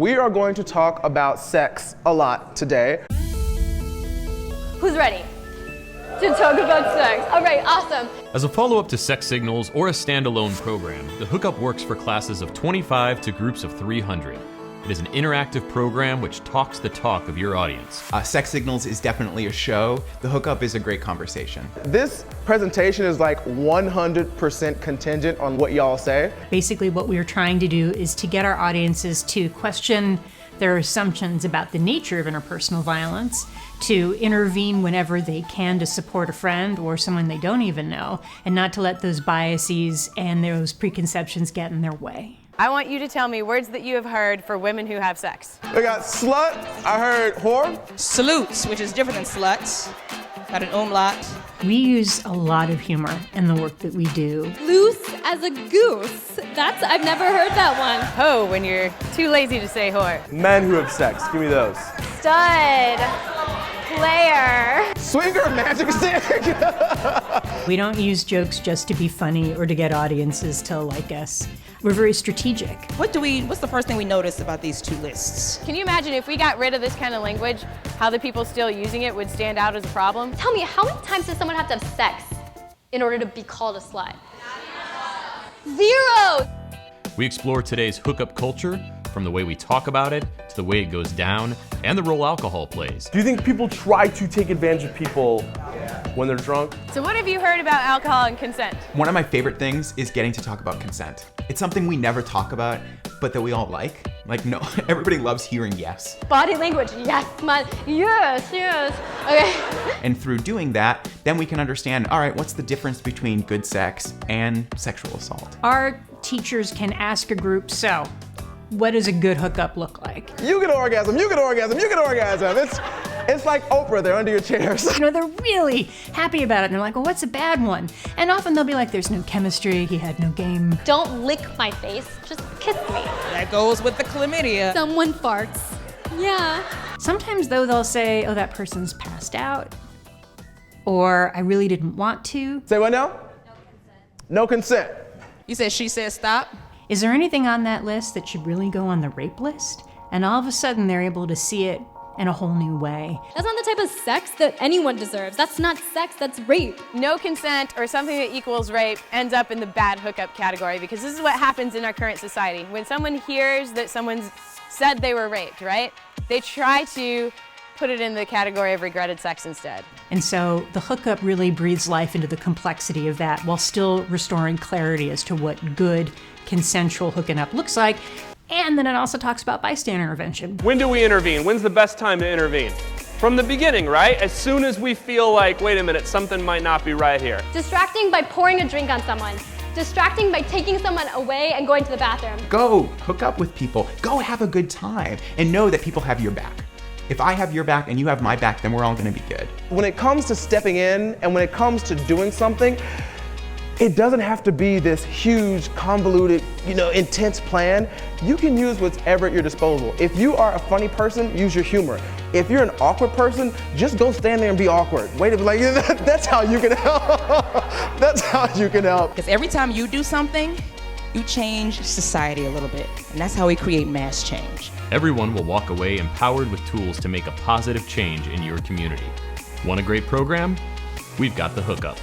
We are going to talk about sex a lot today. Who's ready to talk about sex? All right, awesome. As a follow-up to Sex Signals or a standalone program, the Hookup works for classes of 25 to groups of 300. It is an interactive program which talks the talk of your audience. Sex Signals is definitely a show. The Hookup is a great conversation. This presentation is like 100% contingent on what y'all say. Basically, what we are trying to do is to get our audiences to question their assumptions about the nature of interpersonal violence, to intervene whenever they can to support a friend or someone they don't even know, and not to let those biases and those preconceptions get in their way. I want you to tell me words that you have heard for women who have sex. We got slut, I heard whore. Salutes, which is different than sluts. Got an umlaut. We use a lot of humor in the work that we do. Loose as a goose. I've never heard that one. Ho, when you're too lazy to say whore. Men who have sex, give me those. Stud. Player. Swinger magic stick. We don't use jokes just to be funny or to get audiences to like us. We're very strategic. What's the first thing we notice about these two lists? Can you imagine if we got rid of this kind of language, how the people still using it would stand out as a problem? Tell me, how many times does someone have to have sex in order to be called a slut? 0! We explore today's hookup culture, from the way we talk about it, to the way it goes down, and the role alcohol plays. Do you think people try to take advantage of people when they're drunk? So what have you heard about alcohol and consent? One of my favorite things is getting to talk about consent. It's something we never talk about, but that we all like. Like, no, everybody loves hearing yes. Body language, yes, man, yes. Okay. And through doing that, then we can understand, all right, what's the difference between good sex and sexual assault? Our teachers can ask a group, so what does a good hookup look like? You get orgasm, you get orgasm, you get orgasm. It's like Oprah, they're under your chairs. You know, they're really happy about it, and they're like, well, what's a bad one? And often they'll be like, there's no chemistry, he had no game. Don't lick my face, just kiss me. That goes with the chlamydia. Someone farts. Yeah. Sometimes, though, they'll say, oh, that person's passed out, or I really didn't want to. Say what now? No consent. You said she said stop? Is there anything on that list that should really go on the rape list? And all of a sudden, they're able to see it in a whole new way. That's not the type of sex that anyone deserves. That's not sex, that's rape. No consent or something that equals rape ends up in the bad hookup category, because this is what happens in our current society. When someone hears that someone's said they were raped, right? They try to put it in the category of regretted sex instead. And so the hookup really breathes life into the complexity of that while still restoring clarity as to what good consensual hooking up looks like. And then it also talks about bystander intervention. When do we intervene? When's the best time to intervene? From the beginning, right? As soon as we feel like, wait a minute, something might not be right here. Distracting by pouring a drink on someone. Distracting by taking someone away and going to the bathroom. Go hook up with people. Go have a good time and know that people have your back. If I have your back and you have my back, then we're all gonna be good. When it comes to stepping in and when it comes to doing something, it doesn't have to be this huge, convoluted, intense plan. You can use whatever at your disposal. If you are a funny person, use your humor. If you're an awkward person, just go stand there and be awkward. Wait, like that's how you can help. That's how you can help. Because every time you do something, you change society a little bit. And that's how we create mass change. Everyone will walk away empowered with tools to make a positive change in your community. Want a great program? We've got the Hookup.